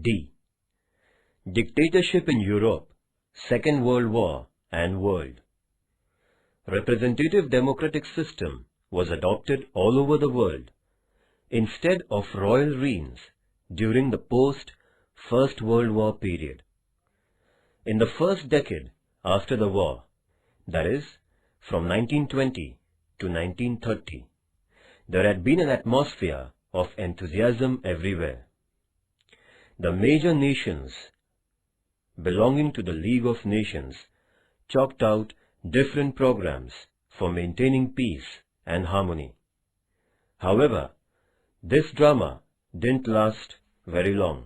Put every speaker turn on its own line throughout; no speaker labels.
D. Dictatorship in Europe, Second World War and World. Representative democratic system was adopted all over the world instead of royal reigns during the post-First World War period. In the first decade after the war, that is, from 1920 to 1930, there had been an atmosphere of enthusiasm everywhere. The major nations belonging to the League of Nations chalked out different programs for maintaining peace and harmony. However, this drama didn't last very long.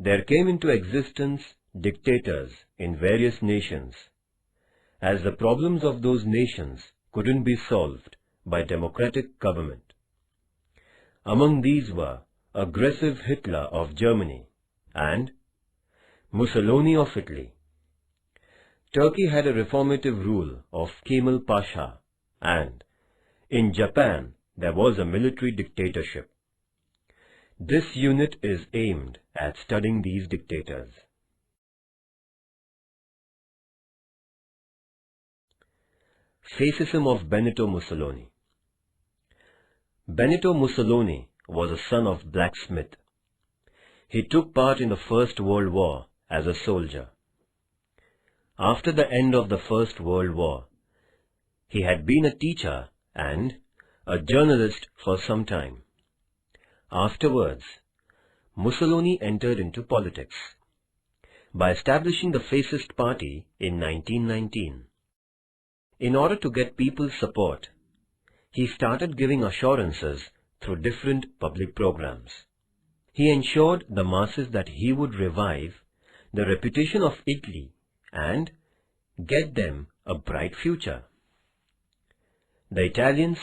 There came into existence dictators in various nations, as the problems of those nations couldn't be solved by democratic government. Among these were aggressive Hitler of Germany and Mussolini of Italy. Turkey had a reformative rule of Kemal Pasha, and in Japan there was a military dictatorship. This unit is aimed at studying these dictators. Fascism of Benito Mussolini. Benito Mussolini was a son of blacksmith. He took part in the First World War as a soldier. After the end of the First World War, he had been a teacher and a journalist for some time. Afterwards, Mussolini entered into politics by establishing the Fascist Party in 1919. In order to get people's support, he started giving assurances through different public programs. He ensured the masses that he would revive the reputation of Italy and get them a bright future. The Italians,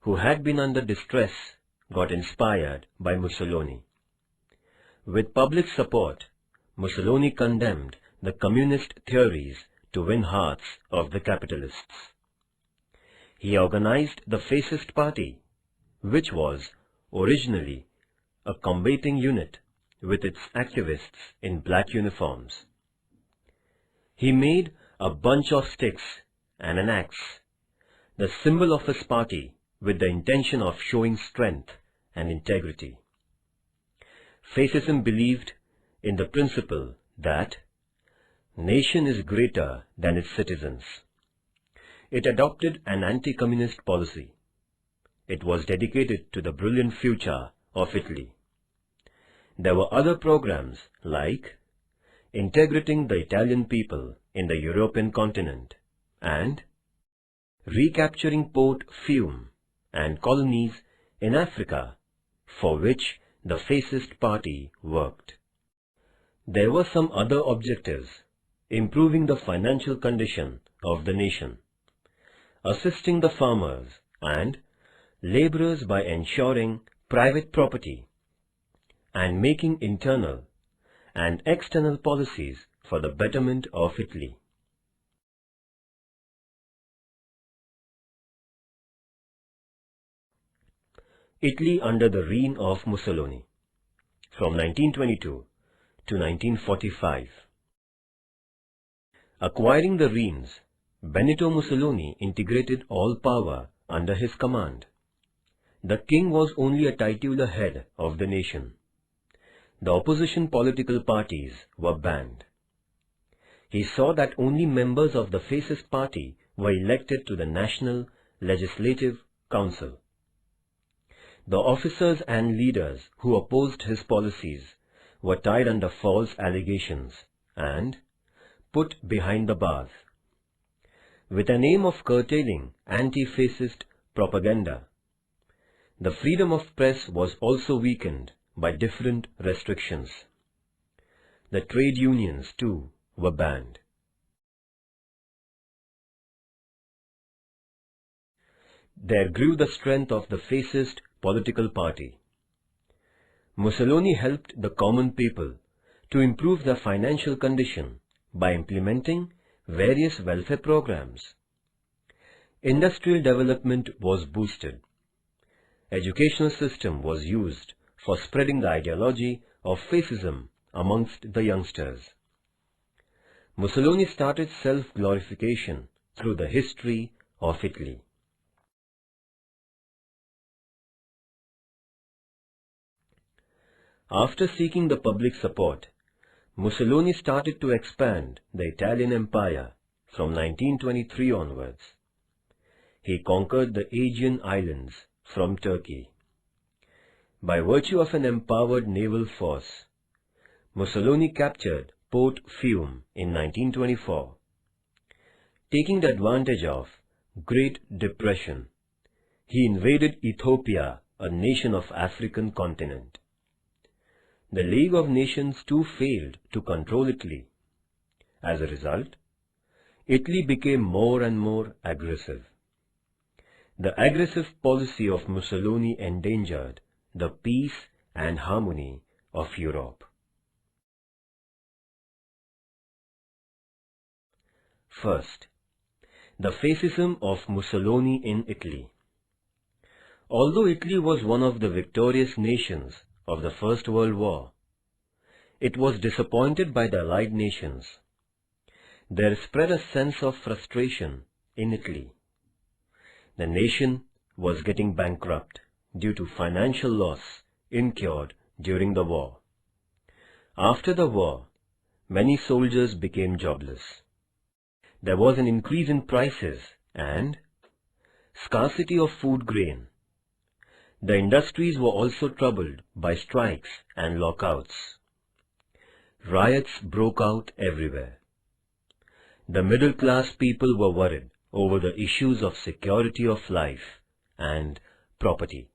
who had been under distress, got inspired by Mussolini. With public support, Mussolini condemned the communist theories to win hearts of the capitalists. He organized the Fascist Party, which was originally a combating unit with its activists in black uniforms. He made a bunch of sticks and an axe, the symbol of his party, with the intention of showing strength and integrity. Fascism believed in the principle that nation is greater than its citizens. It adopted an anti-communist policy. It was dedicated to the brilliant future of Italy. There were other programs like integrating the Italian people in the European continent and recapturing Port Fiume and colonies in Africa, for which the Fascist Party worked. There were some other objectives: improving the financial condition of the nation, assisting the farmers and laborers by ensuring private property, and making internal and external policies for the betterment of Italy. Italy under the reign of Mussolini, from 1922 to 1945. Acquiring the reins, Benito Mussolini integrated all power under his command. The king was only a titular head of the nation. The opposition political parties were banned. He saw that only members of the Fascist Party were elected to the National Legislative Council. The officers and leaders who opposed his policies were tied under false allegations and put behind the bars. With an aim of curtailing anti-fascist propaganda, the freedom of press was also weakened by different restrictions. The trade unions, too, were banned. There grew the strength of the fascist political party. Mussolini helped the common people to improve their financial condition by implementing various welfare programs. Industrial development was boosted. Educational system was used for spreading the ideology of fascism amongst the youngsters. Mussolini started self-glorification through the history of Italy. After seeking the public support, Mussolini started to expand the Italian Empire from 1923 onwards. He conquered the Aegean Islands from Turkey. By virtue of an empowered naval force, Mussolini captured Port Fiume in 1924. Taking the advantage of Great Depression, he invaded Ethiopia, a nation of African continent. The League of Nations too failed to control Italy. As a result, Italy became more and more aggressive. The aggressive policy of Mussolini endangered the peace and harmony of Europe. First, the fascism of Mussolini in Italy. Although Italy was one of the victorious nations of the First World War, it was disappointed by the Allied nations. There spread a sense of frustration in Italy. The nation was getting bankrupt due to financial loss incurred during the war. After the war, many soldiers became jobless. There was an increase in prices and scarcity of food grain. The industries were also troubled by strikes and lockouts. Riots broke out everywhere. The middle-class people were worried over the issues of security of life and property.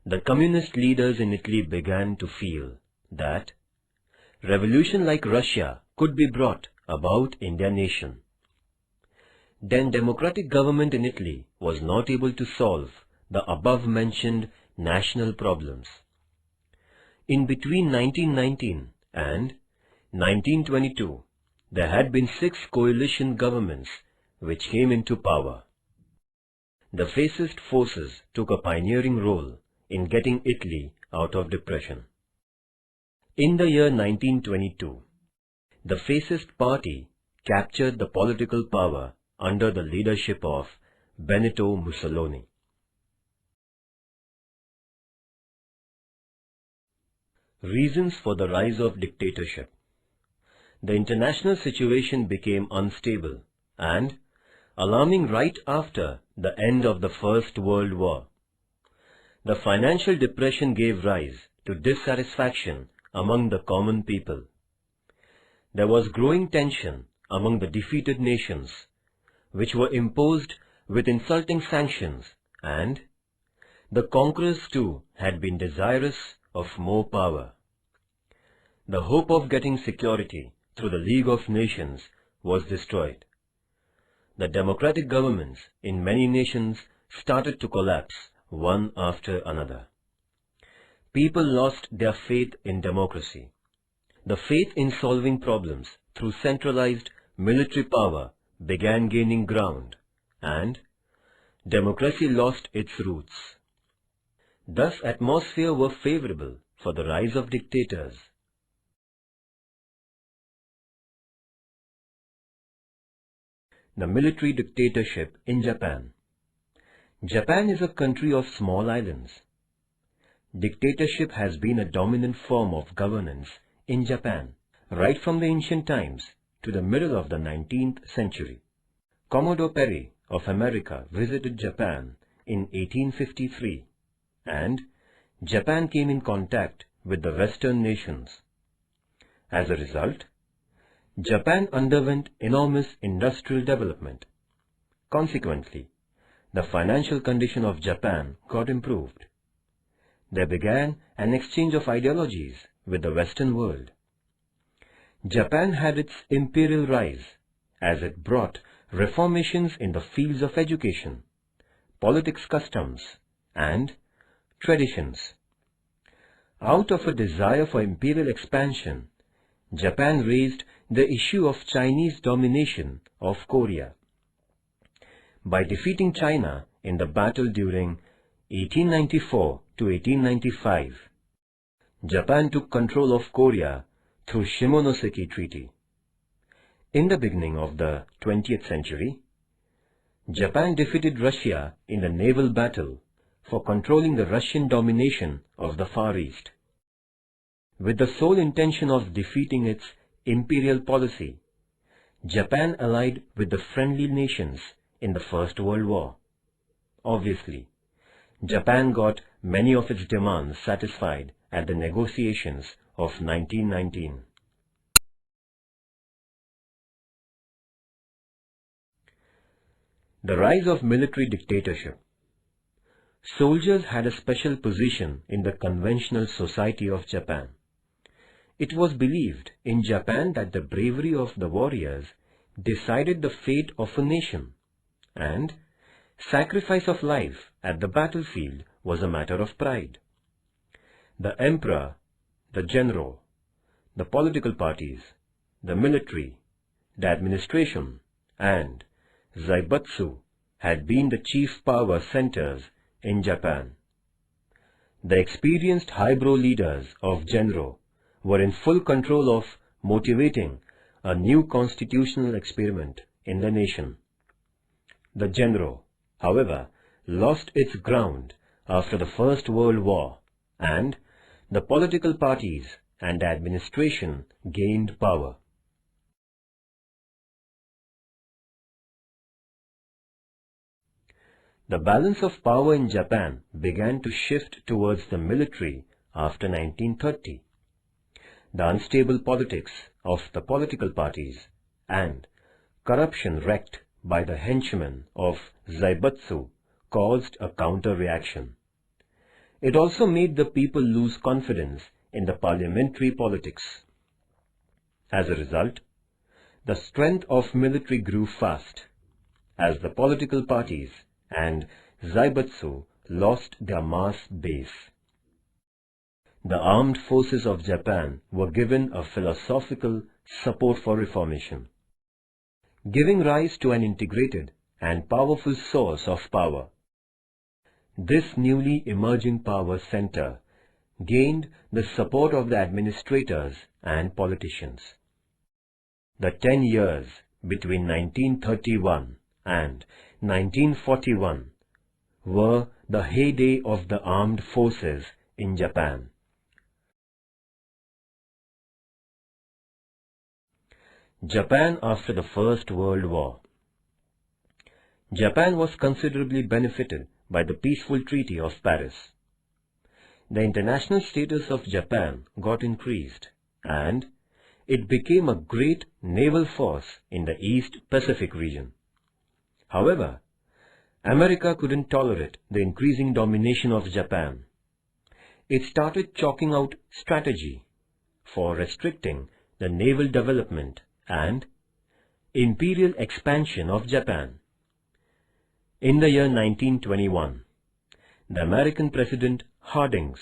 The communist leaders in Italy began to feel that revolution like Russia could be brought about in their nation. Then democratic government in Italy was not able to solve the above-mentioned national problems. In between 1919 and 1922, there had been 6 coalition governments which came into power. The fascist forces took a pioneering role in getting Italy out of depression. In the year 1922, the fascist party captured the political power under the leadership of Benito Mussolini. Reasons for the rise of dictatorship. The international situation became unstable and alarming right after the end of the First World War. The financial depression gave rise to dissatisfaction among the common people. There was growing tension among the defeated nations, which were imposed with insulting sanctions, and the conquerors too had been desirous of more power. The hope of getting security through the League of Nations was destroyed. The democratic governments in many nations started to collapse one after another. People lost their faith in democracy. The faith in solving problems through centralized military power began gaining ground, and democracy lost its roots. Thus, atmosphere were favorable for the rise of dictators. The military dictatorship in Japan. Japan is a country of small islands. Dictatorship has been a dominant form of governance in Japan right from the ancient times to the middle of the 19th century. Commodore Perry of America visited Japan in 1853, and Japan came in contact with the Western nations. As a result, Japan underwent enormous industrial development. Consequently, the financial condition of Japan got improved. There began an exchange of ideologies with the Western world. Japan had its imperial rise as it brought reformations in the fields of education, politics, customs, and traditions. Out of a desire for imperial expansion, Japan raised the issue of Chinese domination of Korea. By defeating China in the battle during 1894 to 1895, Japan took control of Korea through Shimonoseki Treaty. In the beginning of the 20th century, Japan defeated Russia in the naval battle for controlling the Russian domination of the Far East. With the sole intention of defeating its imperial policy, Japan allied with the friendly nations in the First World War. Obviously, Japan got many of its demands satisfied at the negotiations of 1919. The rise of military dictatorship. Soldiers had a special position in the conventional society of Japan. It was believed in Japan that the bravery of the warriors decided the fate of a nation, and sacrifice of life at the battlefield was a matter of pride. The emperor, the general, the political parties, the military, the administration, and Zaibatsu had been the chief power centers in Japan. The experienced highbrow leaders of Genro were in full control of motivating a new constitutional experiment in the nation. The Genro, however, lost its ground after the First World War, and the political parties and the administration gained power. The balance of power in Japan began to shift towards the military after 1930. The unstable politics of the political parties and corruption wreaked by the henchmen of Zaibatsu caused a counter-reaction. It also made the people lose confidence in the parliamentary politics. As a result, the strength of military grew fast, as the political parties and Zaibatsu lost their mass base. The armed forces of Japan were given a philosophical support for reformation, giving rise to an integrated and powerful source of power. This newly emerging power center gained the support of the administrators and politicians. The 10 years between 1931 and 1941 were the heyday of the armed forces in Japan. Japan after the First World War. Japan was considerably benefited by the peaceful Treaty of Paris. The international status of Japan got increased, and it became a great naval force in the East Pacific region. However, America couldn't tolerate the increasing domination of Japan. It started chalking out strategy for restricting the naval development and imperial expansion of Japan. In the year 1921, the American President Harding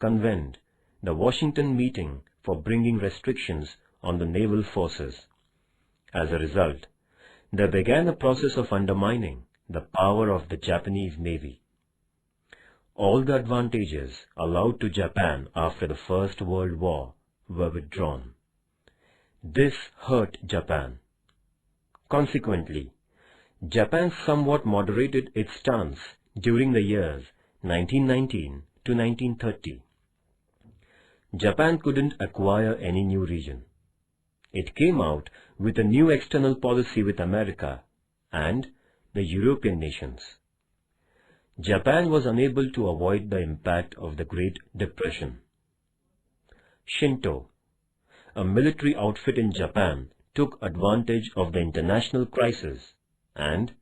convened the Washington meeting for bringing restrictions on the naval forces. As a result, there began a process of undermining the power of the Japanese Navy. All the advantages allowed to Japan after the First World War were withdrawn. This hurt Japan. Consequently, Japan somewhat moderated its stance during the years 1919 to 1930. Japan couldn't acquire any new region. It came out with a new external policy with America and the European nations. Japan was unable to avoid the impact of the Great Depression. Shinto, a military outfit in Japan, took advantage of the international crisis and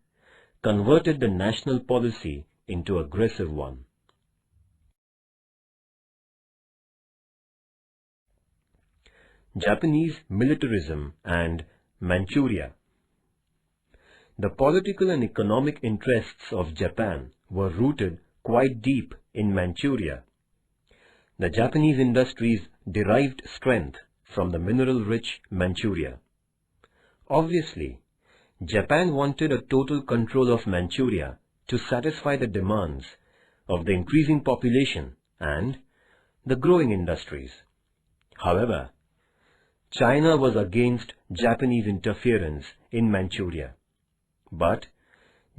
converted the national policy into an aggressive one. Japanese militarism and Manchuria. The political and economic interests of Japan were rooted quite deep in Manchuria. The Japanese industries derived strength from the mineral-rich Manchuria. Obviously, Japan wanted a total control of Manchuria to satisfy the demands of the increasing population and the growing industries. However, China was against Japanese interference in Manchuria. But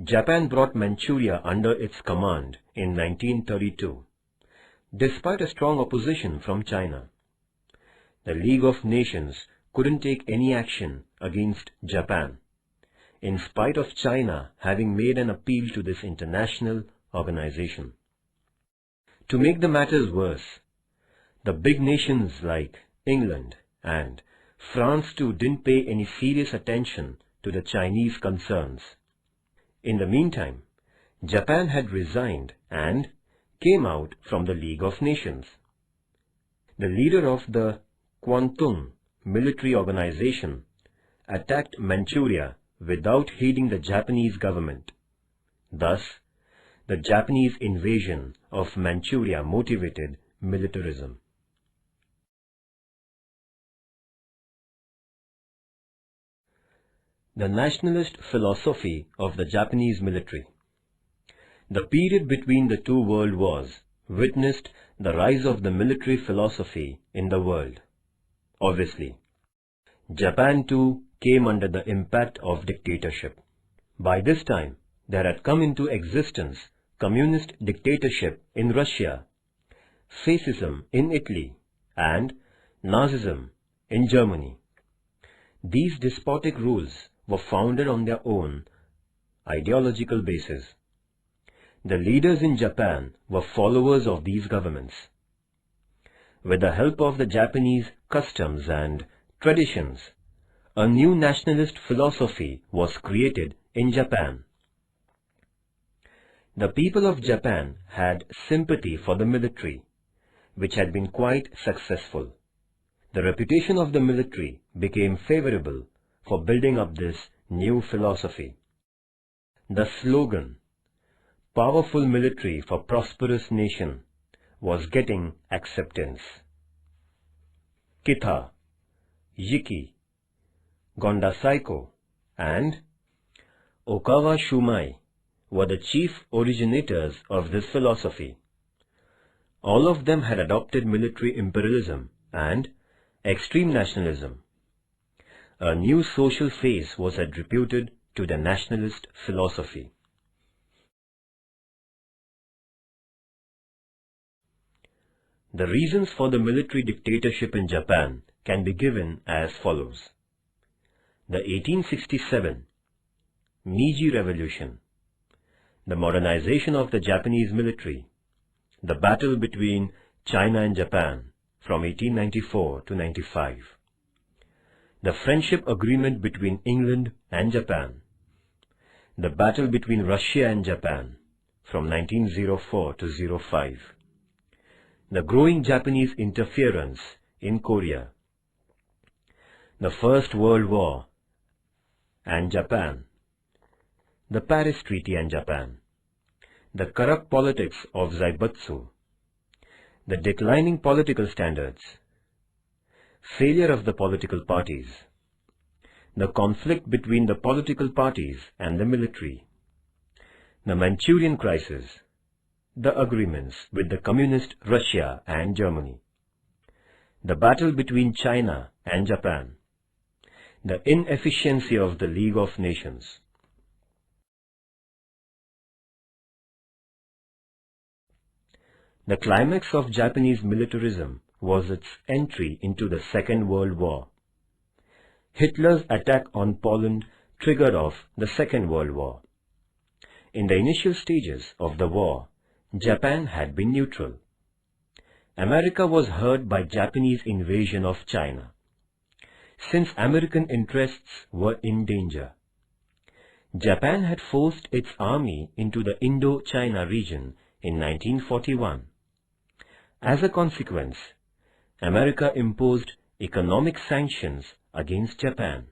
Japan brought Manchuria under its command in 1932, despite a strong opposition from China. The League of Nations couldn't take any action against Japan, in spite of China having made an appeal to this international organization. To make the matters worse, the big nations like England and France too didn't pay any serious attention to the Chinese concerns. In the meantime, Japan had resigned and came out from the League of Nations. The leader of the Kwantung military organization attacked Manchuria without heeding the Japanese government. Thus, the Japanese invasion of Manchuria motivated militarism. The nationalist philosophy of the Japanese military. The period between the two world wars witnessed the rise of the military philosophy in the world. Obviously, Japan too came under the impact of dictatorship. By this time, there had come into existence communist dictatorship in Russia, fascism in Italy, and Nazism in Germany. These despotic rules were founded on their own ideological basis. The leaders in Japan were followers of these governments. With the help of the Japanese customs and traditions, a new nationalist philosophy was created in Japan. The people of Japan had sympathy for the military, which had been quite successful. The reputation of the military became favorable for building up this new philosophy. The slogan, "Powerful military for prosperous nation," was getting acceptance. Kita, Yiki, Gondasaiko, and Okawa Shumai were the chief originators of this philosophy. All of them had adopted military imperialism and extreme nationalism. A new social phase was attributed to the nationalist philosophy. The reasons for the military dictatorship in Japan can be given as follows. The 1867 Meiji Revolution, the modernization of the Japanese military, the battle between China and Japan from 1894 to 95, the friendship agreement between England and Japan, the battle between Russia and Japan from 1904 to 05, the growing Japanese interference in Korea, the First World War and Japan, the Paris Treaty and Japan, the corrupt politics of Zaibatsu, the declining political standards, failure of the political parties, the conflict between the political parties and the military, the Manchurian crisis, the agreements with the communist Russia and Germany, the battle between China and Japan, the inefficiency of the League of Nations. The climax of Japanese militarism was its entry into the Second World War. Hitler's attack on Poland triggered off the Second World War. In the initial stages of the war, Japan had been neutral. America was hurt by Japanese invasion of China. Since American interests were in danger, Japan had forced its army into the Indo-China region in 1941. As a consequence, America imposed economic sanctions against Japan,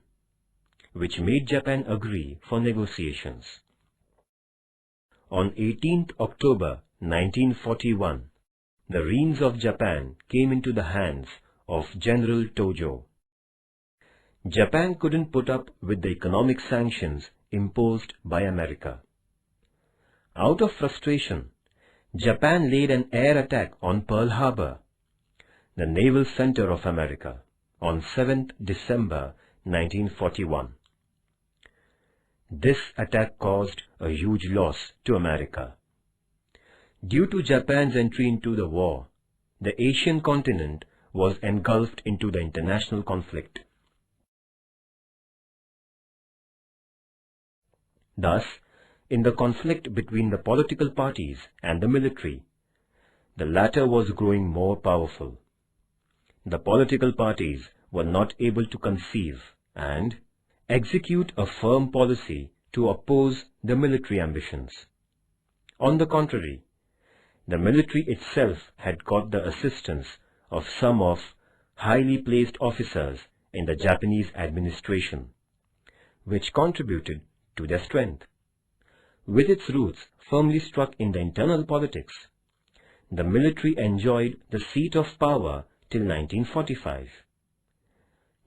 which made Japan agree for negotiations. On 18th October 1941, the reins of Japan came into the hands of General Tojo. Japan couldn't put up with the economic sanctions imposed by America. Out of frustration, Japan laid an air attack on Pearl Harbor, the naval center of America, on 7th December 1941. This attack caused a huge loss to America. Due to Japan's entry into the war, the Asian continent was engulfed into the international conflict. Thus, in the conflict between the political parties and the military, the latter was growing more powerful. The political parties were not able to conceive and execute a firm policy to oppose the military ambitions. On the contrary, the military itself had got the assistance of some of highly placed officers in the Japanese administration, which contributed to their strength. With its roots firmly struck in the internal politics, the military enjoyed the seat of power till 1945.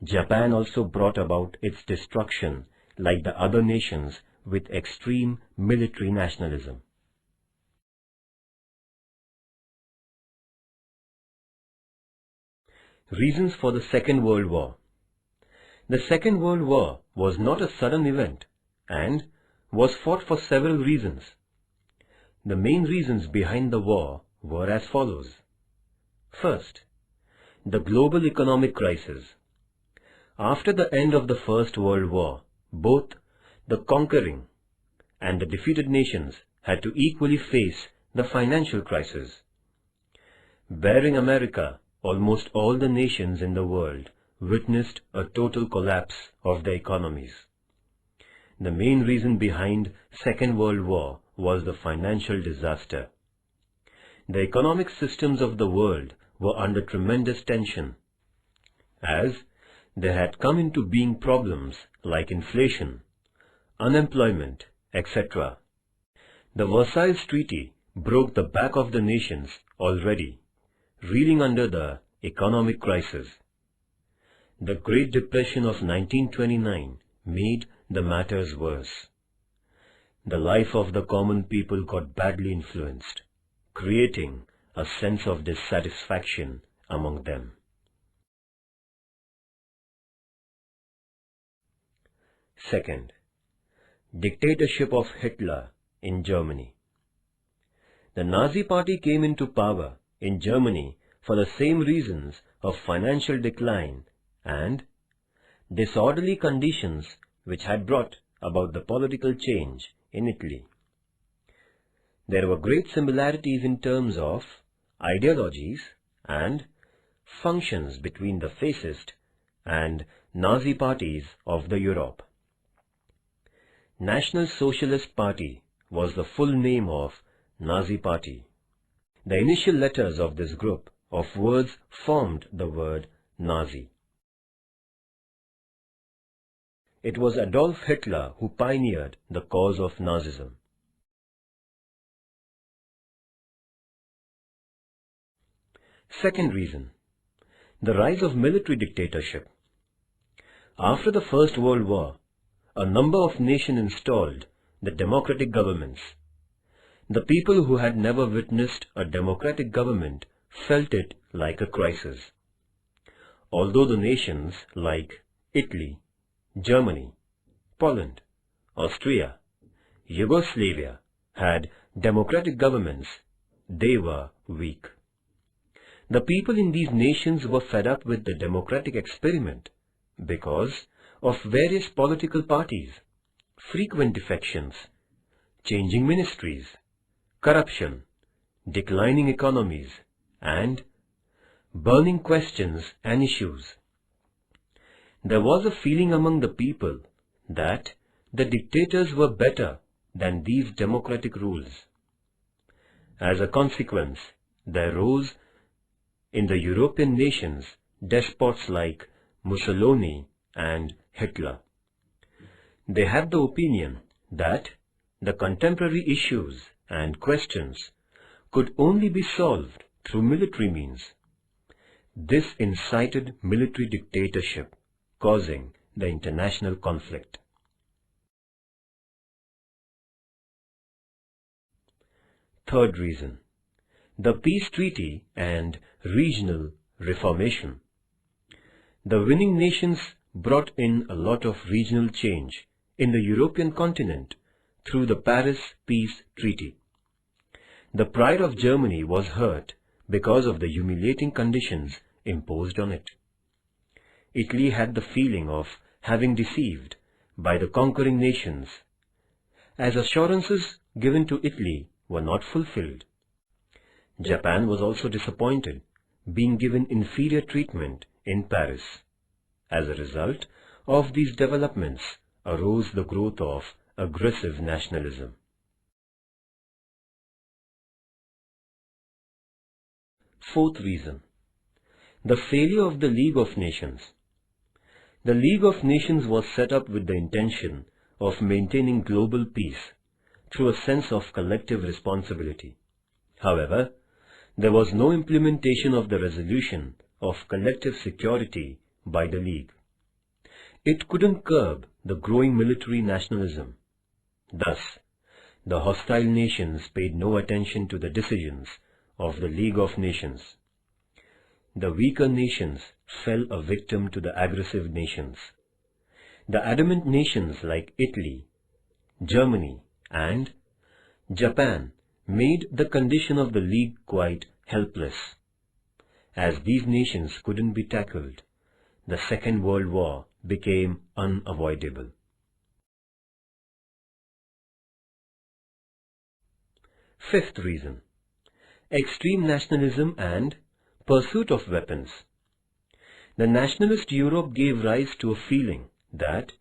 Japan also brought about its destruction like the other nations with extreme military nationalism. Reasons for the Second World War. The Second World War was not a sudden event and was fought for several reasons. The main reasons behind the war were as follows. First, the global economic crisis. After the end of the First World War, both the conquering and the defeated nations had to equally face the financial crisis. Bearing America, almost all the nations in the world witnessed a total collapse of their economies. The main reason behind Second World War was the financial disaster. The economic systems of the world were under tremendous tension, as there had come into being problems like inflation, unemployment, etc. The Versailles Treaty broke the back of the nations already reeling under the economic crisis. The Great Depression of 1929 made the matters worse. The life of the common people got badly influenced, creating a sense of dissatisfaction among them. Second, dictatorship of Hitler in Germany. The Nazi Party came into power in Germany for the same reasons of financial decline and disorderly conditions which had brought about the political change in Italy. There were great similarities in terms of ideologies and functions between the fascist and Nazi parties of the Europe. National Socialist Party was the full name of Nazi Party. The initial letters of this group of words formed the word Nazi. It was Adolf Hitler who pioneered the cause of Nazism. Second reason, the rise of military dictatorship. After the First World War, a number of nations installed the democratic governments. The people who had never witnessed a democratic government felt it like a crisis. Although the nations like Italy, Germany, Poland, Austria, Yugoslavia had democratic governments, they were weak. The people in these nations were fed up with the democratic experiment because of various political parties, frequent defections, changing ministries, corruption, declining economies, and burning questions and issues. There was a feeling among the people that the dictators were better than these democratic rules. As a consequence, there rose in the European nations despots like Mussolini and Hitler. They had the opinion that the contemporary issues and questions could only be solved through military means. This incited military dictatorship, causing the international conflict. Third reason, the peace treaty and regional Reformation. The winning nations brought in a lot of regional change in the European continent through the Paris Peace Treaty. The pride of Germany was hurt because of the humiliating conditions imposed on it. Italy had the feeling of having deceived by the conquering nations, as assurances given to Italy were not fulfilled. Japan was also disappointed, being given inferior treatment in Paris. As a result of these developments arose the growth of aggressive nationalism. Fourth reason, the failure of the League of Nations. The League of Nations was set up with the intention of maintaining global peace through a sense of collective responsibility. However, there was no implementation of the resolution of collective security by the League. It couldn't curb the growing military nationalism. Thus, the hostile nations paid no attention to the decisions of the League of Nations. The weaker nations fell a victim to the aggressive nations. The adamant nations like Italy, Germany, and Japan made the condition of the League quite helpless. As these nations couldn't be tackled, the Second World War became unavoidable. Fifth reason, extreme nationalism and pursuit of weapons. The nationalist Europe gave rise to a feeling that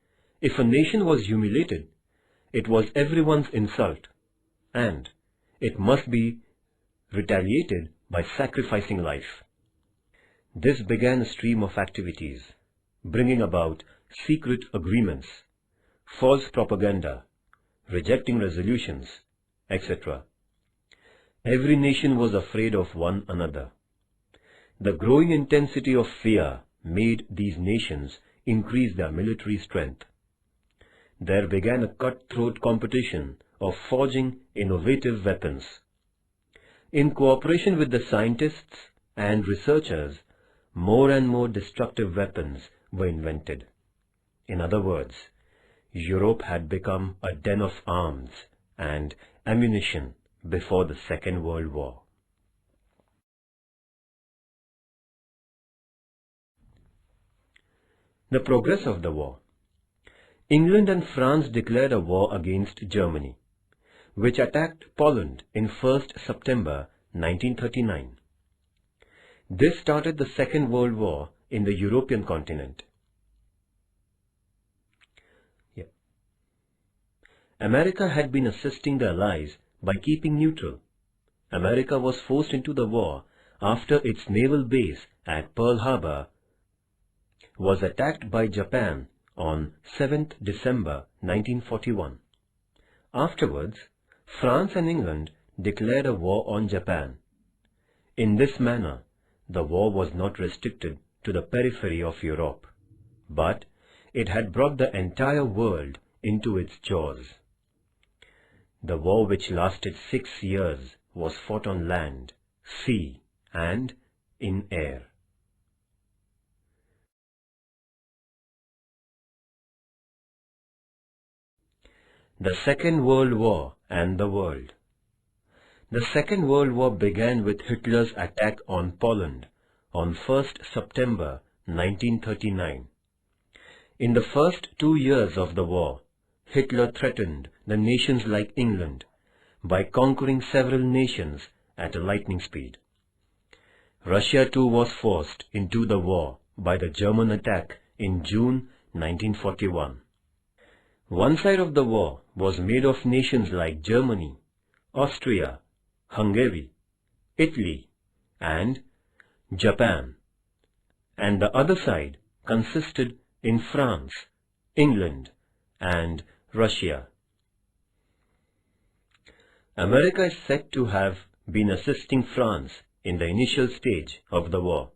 if a nation was humiliated, it was everyone's insult, and it must be retaliated by sacrificing life. This began a stream of activities, bringing about secret agreements, false propaganda, rejecting resolutions, etc. Every nation was afraid of one another. The growing intensity of fear made these nations increase their military strength. There began a cutthroat competition of forging innovative weapons. In cooperation with the scientists and researchers, more and more destructive weapons were invented. In other words, Europe had become a den of arms and ammunition before the Second World War. The progress of the war. England and France declared a war against Germany, which attacked Poland in 1st September 1939. This started the Second World War in the European continent. America had been assisting the Allies by keeping neutral. America was forced into the war after its naval base at Pearl Harbor was attacked by Japan on 7th December 1941. Afterwards, France and England declared a war on Japan. In this manner, the war was not restricted to the periphery of Europe, but it had brought the entire world into its jaws. The war, which lasted 6 years, was fought on land, sea, and in air. The Second World War and the world. The Second World War began with Hitler's attack on Poland on 1st September 1939. In the first 2 years of the war, Hitler threatened the nations like England by conquering several nations at a lightning speed. Russia too was forced into the war by the German attack in June 1941. One side of the war was made of nations like Germany, Austria, Hungary, Italy, and Japan, and the other side consisted in France, England, and Russia. America is said to have been assisting France in the initial stage of the war.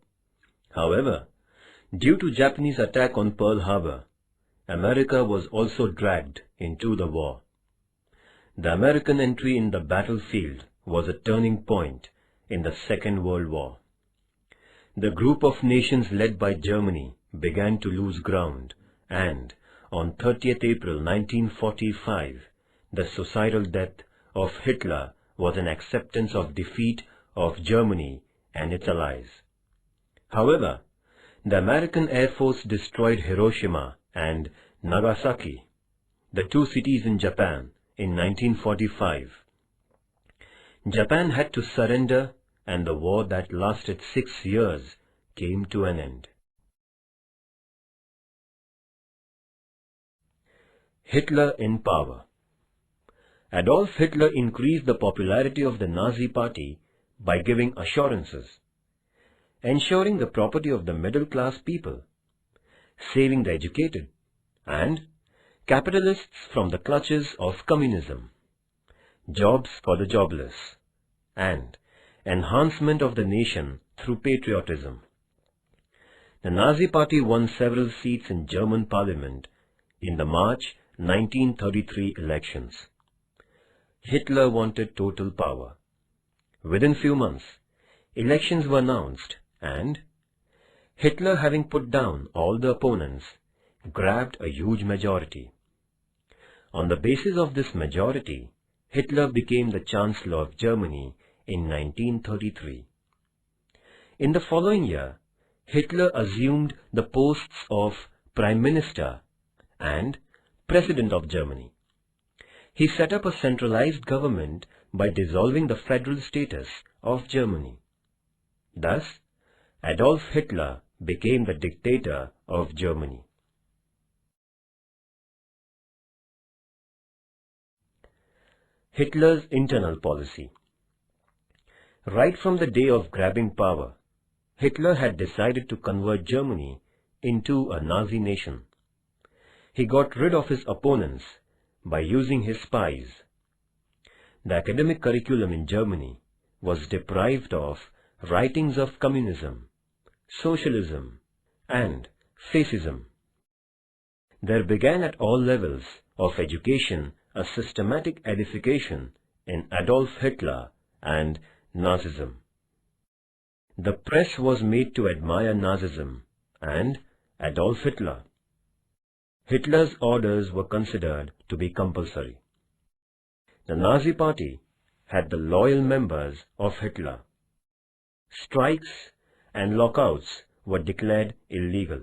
However, due to Japanese attack on Pearl Harbor, America was also dragged into the war. The American entry in the battlefield was a turning point in the Second World War. the group of nations led by Germany began to lose ground, and on 30th April 1945, the suicidal death of Hitler was an acceptance of defeat of Germany and its allies. However, the American Air Force destroyed Hiroshima and Nagasaki, the two cities in Japan, in 1945. Japan had to surrender, and the war that lasted 6 years came to an end. Hitler in power. Adolf Hitler increased the popularity of the Nazi Party by giving assurances, ensuring the property of the middle-class people, saving the educated, and capitalists from the clutches of communism, jobs for the jobless, and enhancement of the nation through patriotism. The Nazi Party won several seats in German parliament in the March 1933 elections. Hitler wanted total power. Within few months, elections were announced, and Hitler, having put down all the opponents, grabbed a huge majority. On the basis of this majority, Hitler became the Chancellor of Germany in 1933. In the following year, Hitler assumed the posts of Prime Minister and President of Germany. He set up a centralized government by dissolving the federal status of Germany. Thus, Adolf Hitler became the dictator of Germany. Hitler's internal policy. Right from the day of grabbing power, Hitler had decided to convert Germany into a Nazi nation. He got rid of his opponents by using his spies. The academic curriculum in Germany was deprived of writings of communism, socialism, and fascism. There began at all levels of education a systematic edification in Adolf Hitler and Nazism. The press was made to admire Nazism and Adolf Hitler. Hitler's orders were considered to be compulsory. The Nazi Party had the loyal members of Hitler. Strikes and lockouts were declared illegal.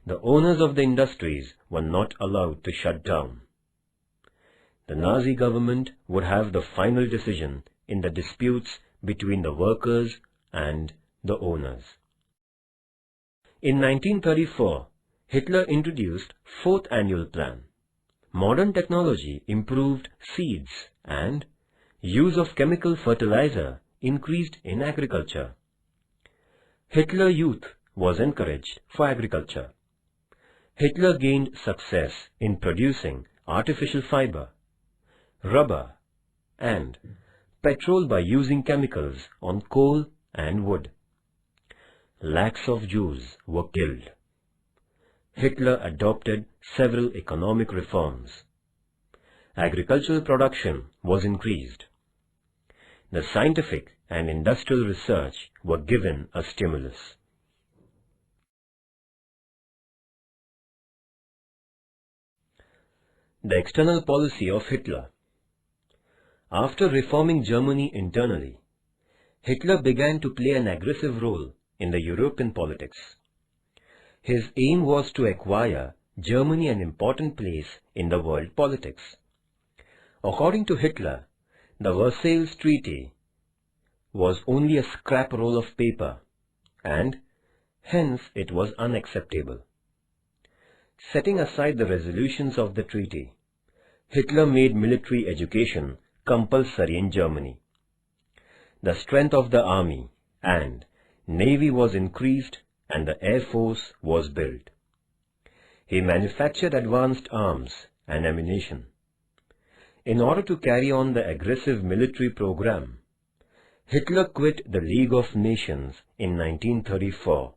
The owners of the industries were not allowed to shut down. The Nazi government would have the final decision in the disputes between the workers and the owners. In 1934, Hitler introduced Fourth Annual Plan. Modern technology improved seeds and use of chemical fertilizer increased in agriculture. Hitler Youth was encouraged for agriculture. Hitler gained success in producing artificial fiber, rubber, and petrol by using chemicals on coal and wood. Lakhs of Jews were killed. Hitler adopted several economic reforms. Agricultural production was increased. The scientific and industrial research were given a stimulus. The external policy of Hitler. After reforming Germany internally, Hitler began to play an aggressive role in the European politics. His aim was to acquire Germany an important place in the world politics. According to Hitler, the Versailles Treaty was only a scrap roll of paper, and hence it was unacceptable. Setting aside the resolutions of the treaty, Hitler made military education compulsory in Germany. The strength of the army and navy was increased and the air force was built. He manufactured advanced arms and ammunition. In order to carry on the aggressive military program, Hitler quit the League of Nations in 1934.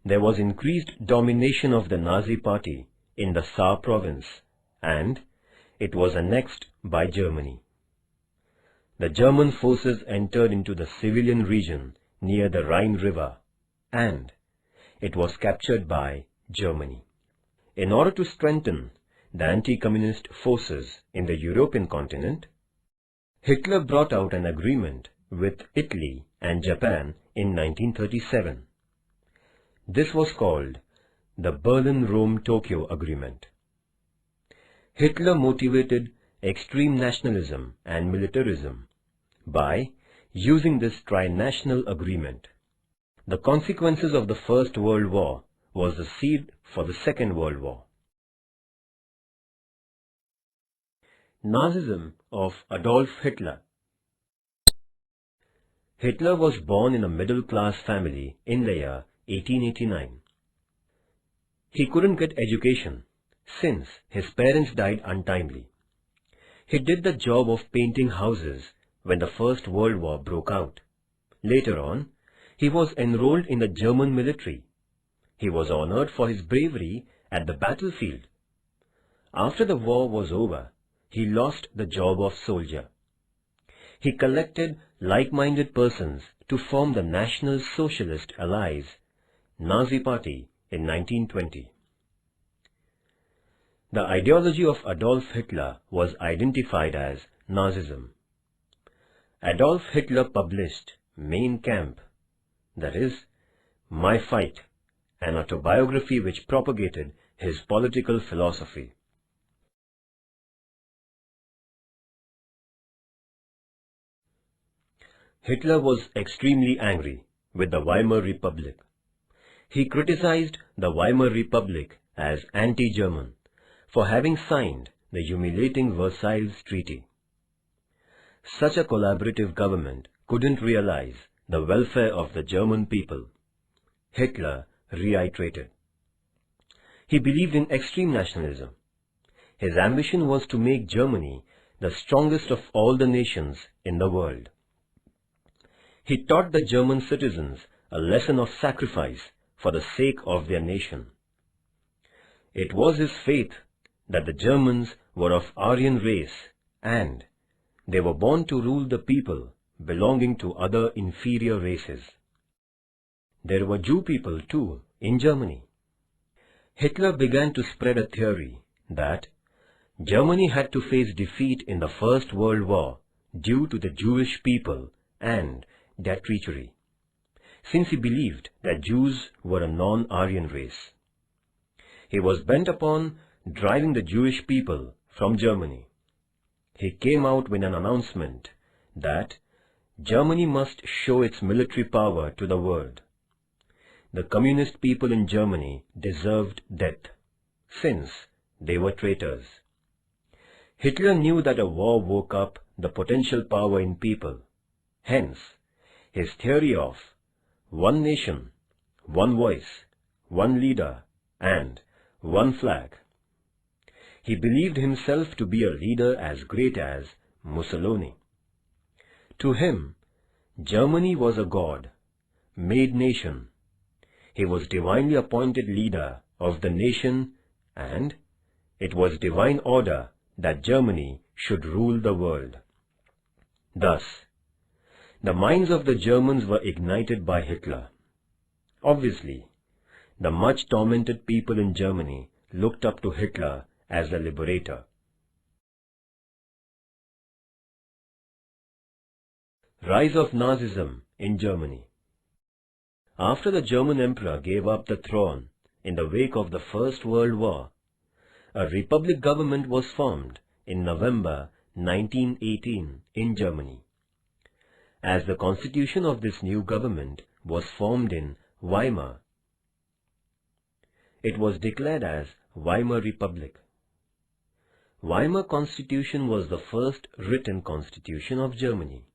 There was increased domination of the Nazi Party in the Saar province, and it was annexed by Germany. The German forces entered into the civilian region near the Rhine River, and it was captured by Germany. In order to strengthen the anti-communist forces in the European continent, Hitler brought out an agreement with Italy and Japan in 1937. This was called the Berlin-Rome-Tokyo Agreement. Hitler motivated extreme nationalism and militarism by using this tri-national agreement. The consequences of the First World War was the seed for the Second World War. Nazism of Adolf Hitler. Hitler was born in a middle-class family in the year 1889. He couldn't get education since his parents died untimely. He did the job of painting houses when the First World War broke out. Later on, he was enrolled in the German military. He was honored for his bravery at the battlefield. After the war was over, he lost the job of soldier. He collected like-minded persons to form the National Socialist Allies, Nazi Party, in 1920. The ideology of Adolf Hitler was identified as Nazism. Adolf Hitler published Mein Kampf, that is, My Fight, an autobiography which propagated his political philosophy. Hitler was extremely angry with the Weimar Republic. He criticized the Weimar Republic as anti-German for having signed the humiliating Versailles Treaty. Such a collaborative government couldn't realize the welfare of the German people. Hitler reiterated. He believed in extreme nationalism. His ambition was to make Germany the strongest of all the nations in the world. He taught the German citizens a lesson of sacrifice for the sake of their nation. It was his faith that the Germans were of Aryan race and they were born to rule the people belonging to other inferior races. There were Jew people too in Germany. Hitler began to spread a theory that Germany had to face defeat in the First World War due to the Jewish people and their treachery, since he believed that Jews were a non-Aryan race. He was bent upon driving the Jewish people from Germany. He came out with an announcement that Germany must show its military power to the world. The communist people in Germany deserved death, since they were traitors. Hitler knew that a war woke up the potential power in people. Hence, his theory of one nation, one voice, one leader, and one flag. He believed himself to be a leader as great as Mussolini. To him, Germany was a God-made nation. He was divinely appointed leader of the nation, and it was divine order that Germany should rule the world. Thus, the minds of the Germans were ignited by Hitler. Obviously, the much tormented people in Germany looked up to Hitler as the liberator. Rise of Nazism in Germany. After the German Emperor gave up the throne in the wake of the First World War, a republic government was formed in November 1918 in Germany. As the constitution of this new government was formed in Weimar, it was declared as Weimar Republic. Weimar Constitution was the first written constitution of Germany.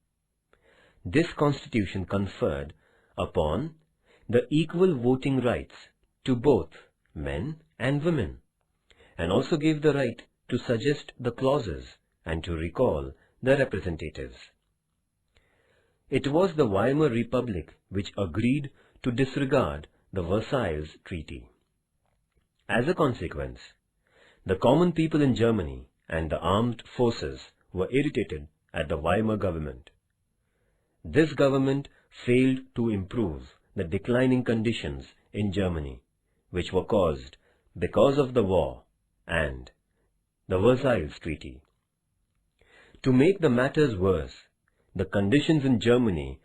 This constitution conferred upon the equal voting rights to both men and women, and also gave the right to suggest the clauses and to recall the representatives. It was the Weimar Republic which agreed to disregard the Versailles Treaty. As a consequence, the common people in Germany and the armed forces were irritated at the Weimar government. this government failed to improve the declining conditions in Germany, which were caused because of the war and the Versailles Treaty. To make the matters worse, the conditions in Germany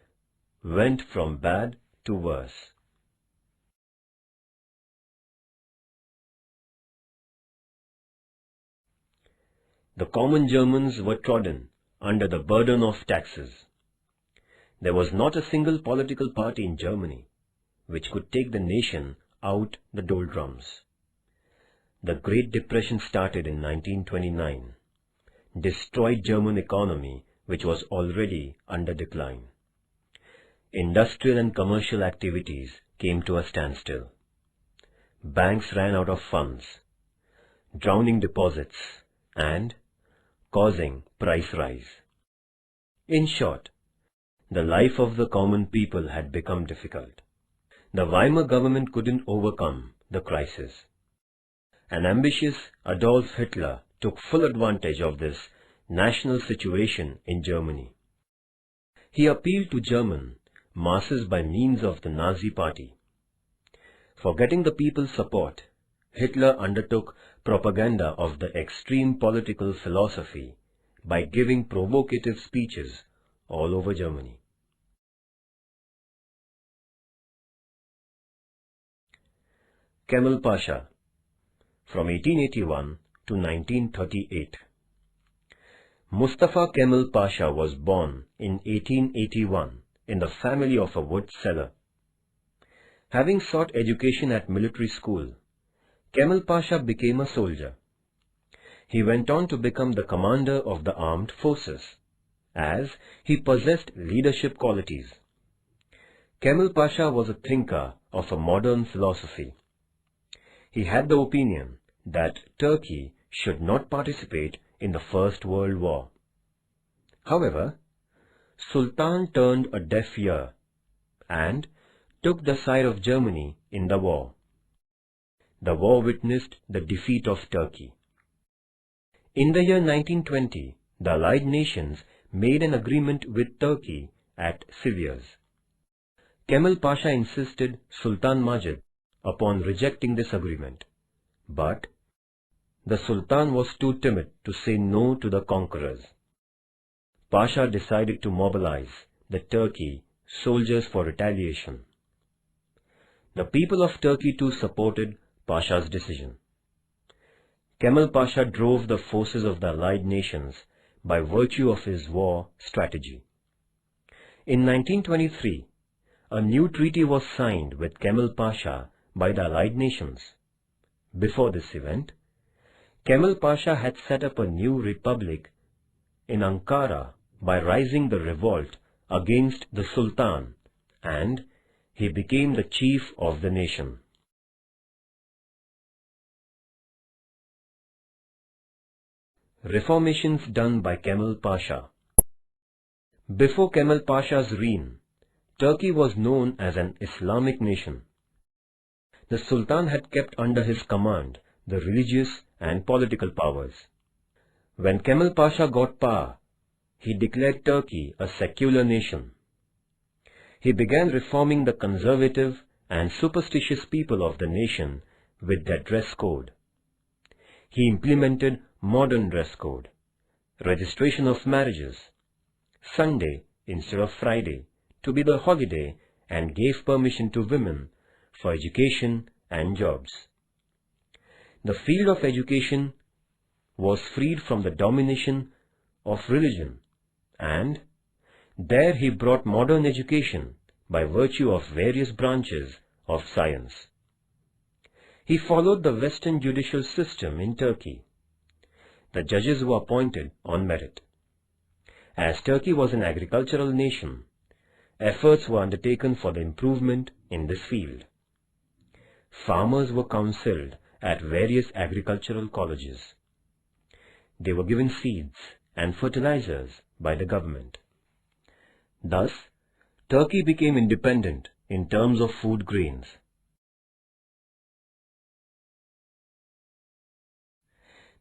went from bad to worse. The common Germans were trodden under the burden of taxes. There was not a single political party in Germany which could take the nation out the doldrums. The Great Depression started in 1929, destroyed German economy, which was already under decline. Industrial and commercial activities came to a standstill. Banks ran out of funds, drowning deposits and causing price rise. In short, the life of the common people had become difficult. The Weimar government couldn't overcome the crisis. An ambitious Adolf Hitler took full advantage of this national situation in Germany. He appealed to German masses by means of the Nazi Party. For getting the people's support, Hitler undertook propaganda of the extreme political philosophy by giving provocative speeches all over Germany. Kemal Pasha, from 1881 to 1938. Mustafa Kemal Pasha was born in 1881 in the family of a wood seller. Having sought education at military school, Kemal Pasha became a soldier. He went on to become the commander of the armed forces, as he possessed leadership qualities. Kemal Pasha was a thinker of a modern philosophy. He had the opinion that Turkey should not participate in the First World War. However, Sultan turned a deaf ear and took the side of Germany in the war. The war witnessed the defeat of Turkey. In the year 1920, the Allied nations made an agreement with Turkey at Sivas. Kemal Pasha insisted Sultan Majid upon rejecting this agreement, but the Sultan was too timid to say no to the conquerors. Pasha decided to mobilize the Turkey soldiers for retaliation. The people of Turkey too supported Pasha's decision. Kemal Pasha drove the forces of the Allied nations by virtue of his war strategy. In 1923, a new treaty was signed with Kemal Pasha by the Allied nations. Before this event, Kemal Pasha had set up a new republic in Ankara by rising the revolt against the Sultan, and he became the chief of the nation. Reformations done by Kemal Pasha. Before Kemal Pasha's reign, Turkey was known as an Islamic nation. The Sultan had kept under his command the religious and political powers. When Kemal Pasha got power, he declared Turkey a secular nation. He began reforming the conservative and superstitious people of the nation with their dress code. He implemented modern dress code, registration of marriages, Sunday instead of Friday to be the holiday, and gave permission to women for education and jobs. The field of education was freed from the domination of religion, and there he brought modern education by virtue of various branches of science. He followed the Western judicial system in Turkey. The judges were appointed on merit. As Turkey was an agricultural nation, efforts were undertaken for the improvement in this field. Farmers were counseled at various agricultural colleges. They were given seeds and fertilizers by the government. Thus, Turkey became independent in terms of food grains.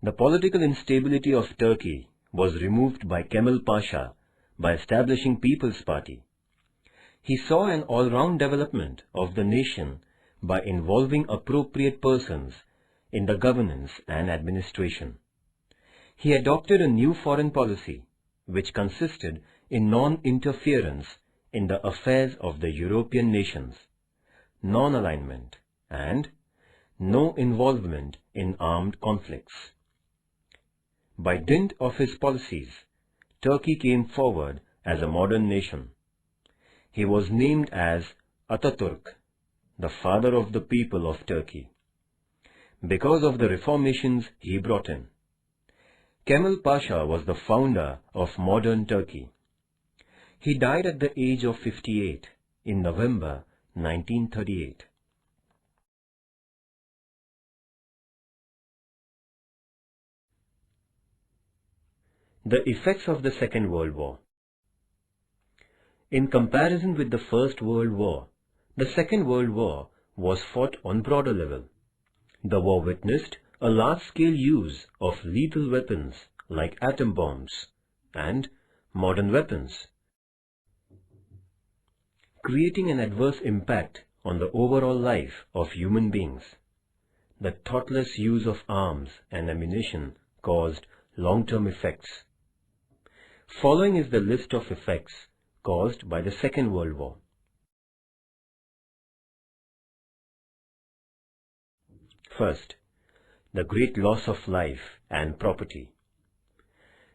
The political instability of Turkey was removed by Kemal Pasha by establishing People's Party, He saw an all-round development of the nation by involving appropriate persons in the governance and administration. He adopted a new foreign policy, which consisted in non-interference in the affairs of the European nations, non-alignment, and no involvement in armed conflicts. By dint of his policies, Turkey came forward as a modern nation. He was named as Ataturk, the father of the people of Turkey, because of the reformations he brought in. Kemal Pasha was the founder of modern Turkey. He died at the age of 58 in November 1938. The effects of the Second World War. In comparison with the First World War, the Second World War was fought on broader level. The war witnessed a large-scale use of lethal weapons like atom bombs and modern weapons, creating an adverse impact on the overall life of human beings. The thoughtless use of arms and ammunition caused long-term effects. Following is the list of effects caused by the Second World War. First, the great loss of life and property.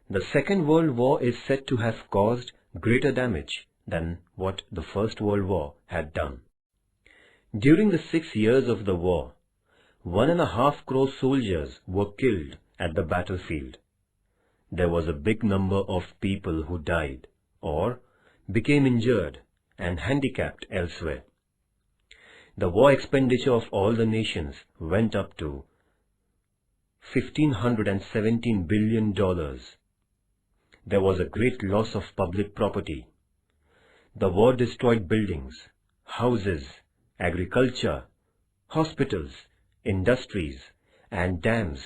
The Second World War is said to have caused greater damage than what the First World War had done. During the 6 years of the war, 1.5 crore soldiers were killed at the battlefield. There was a big number of people who died or became injured and handicapped elsewhere. The war expenditure of all the nations went up to $1,517 billion. There was a great loss of public property. The war destroyed buildings, houses, agriculture, hospitals, industries, and dams,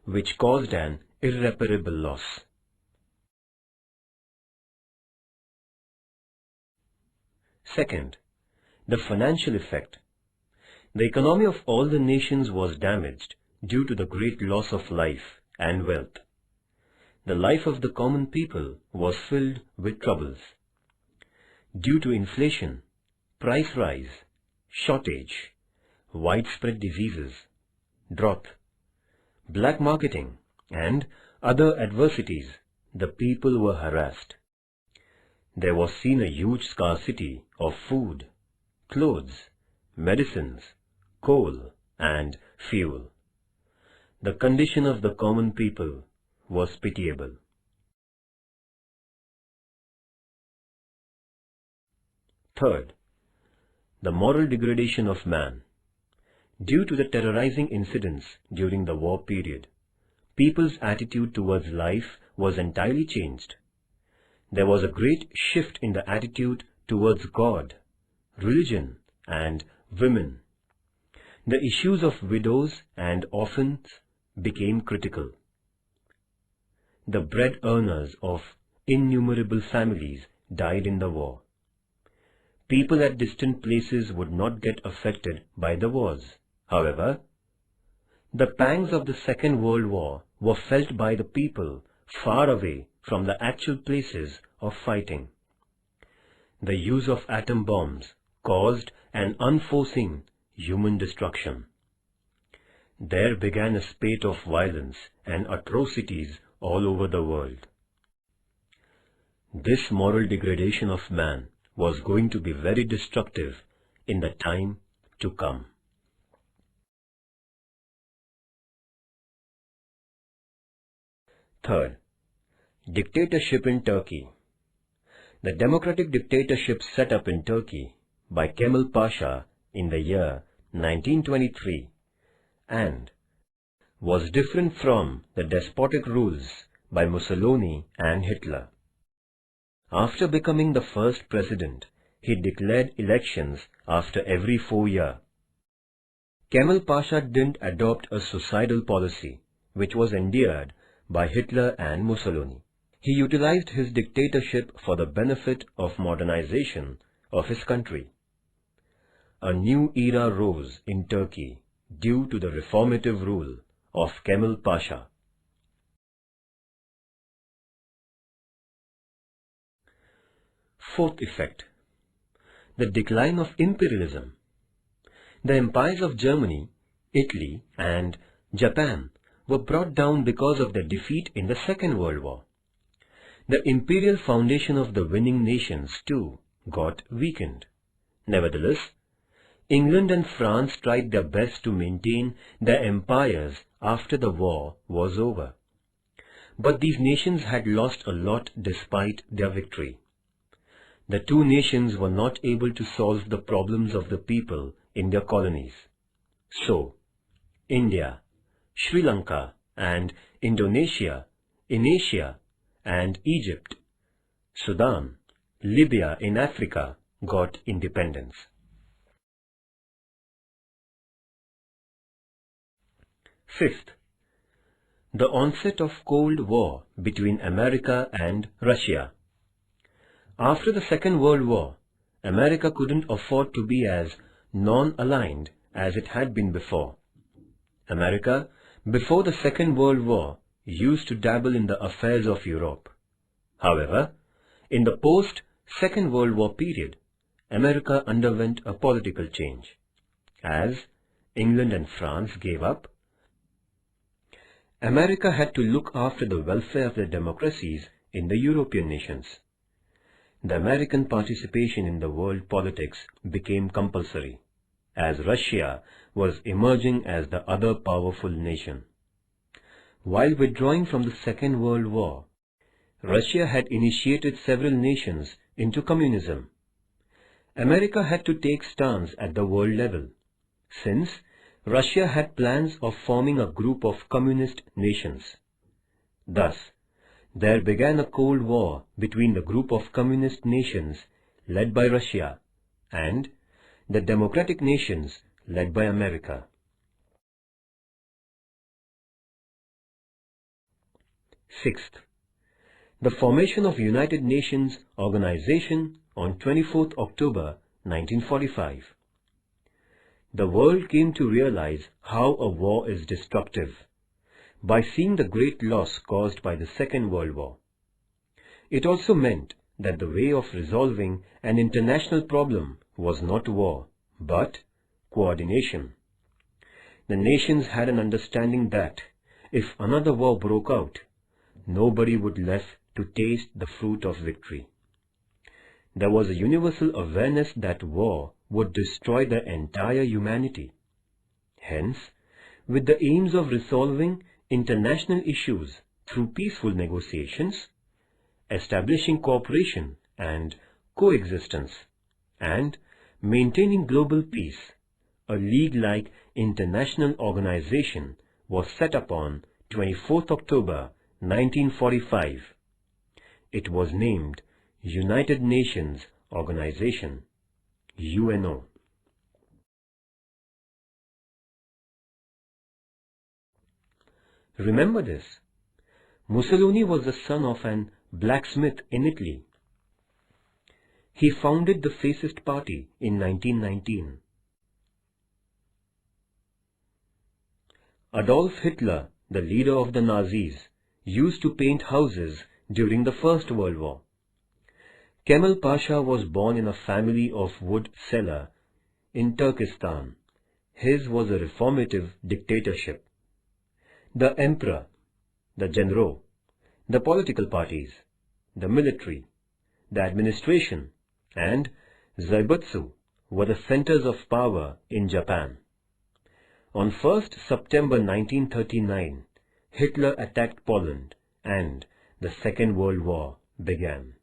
which caused an irreparable loss. Second, the financial effect. The economy of all the nations was damaged due to the great loss of life and wealth. The life of the common people was filled with troubles. Due to inflation, price rise, shortage, widespread diseases, drought, black marketing, and other adversities, the people were harassed. There was seen a huge scarcity of food, clothes, medicines, coal, and fuel. The condition of the common people was pitiable. Third, the moral degradation of man. Due to the terrorizing incidents during the war period, people's attitude towards life was entirely changed. There was a great shift in the attitude towards God, religion, and women. The issues of widows and orphans became critical. The bread earners of innumerable families died in the war. People at distant places would not get affected by the wars. However, the pangs of the Second World War were felt by the people far away from the actual places of fighting. The use of atom bombs caused an unforeseen human destruction. There began a spate of violence and atrocities all over the world. This moral degradation of man was going to be very destructive in the time to come. Third, dictatorship in Turkey. The democratic dictatorship set up in Turkey by Kemal Pasha in the year 1923 and was different from the despotic rules by Mussolini and Hitler. After becoming the first president, he declared elections after every 4 years. Kemal Pasha didn't adopt a suicidal policy, which was endeared by Hitler and Mussolini. He utilized his dictatorship for the benefit of modernization of his country. A new era rose in Turkey due to the reformative rule of Kemal Pasha. Fourth effect: the decline of imperialism. The empires of Germany, Italy and Japan were brought down because of their defeat in the Second World War. The imperial foundation of the winning nations too got weakened. Nevertheless, England and France tried their best to maintain their empires after the war was over. But these nations had lost a lot despite their victory. The two nations were not able to solve the problems of the people in their colonies. So, India, Sri Lanka and Indonesia in Asia and Egypt, Sudan, Libya in Africa got independence. Fifth, the onset of Cold War between America and Russia. After the Second World War, America couldn't afford to be as non-aligned as it had been before. America, before the Second World War, used to dabble in the affairs of Europe. However, in the post-Second World War period, America underwent a political change. As England and France gave up, America had to look after the welfare of the democracies in the European nations. The American participation in the world politics became compulsory, as Russia was emerging as the other powerful nation. While withdrawing from the Second World War, Russia had initiated several nations into communism. America had to take stance at the world level, since Russia had plans of forming a group of communist nations. Thus, there began a Cold War between the group of communist nations led by Russia and the democratic nations led by America. Sixth, the formation of United Nations Organization on 24th October 1945. The world came to realize how a war is destructive by seeing the great loss caused by the Second World War. It also meant that the way of resolving an international problem was not war, but coordination. The nations had an understanding that if another war broke out, nobody would left to taste the fruit of victory. There was a universal awareness that war would destroy the entire humanity. Hence, with the aims of resolving international issues through peaceful negotiations, establishing cooperation and coexistence, and maintaining global peace, a league-like international organization was set up on 24th October 1945. It was named United Nations Organization, UNO. Remember this: Mussolini was the son of an blacksmith in Italy. He founded the Fascist Party in 1919. Adolf Hitler, the leader of the Nazis, used to paint houses during the First World War. Kemal Pasha was born in a family of wood seller in Turkestan. His was a reformative dictatorship. The emperor, the general, the political parties, the military, the administration, and Zaibutsu were the centers of power in Japan. On 1st September 1939, Hitler attacked Poland and the Second World War began.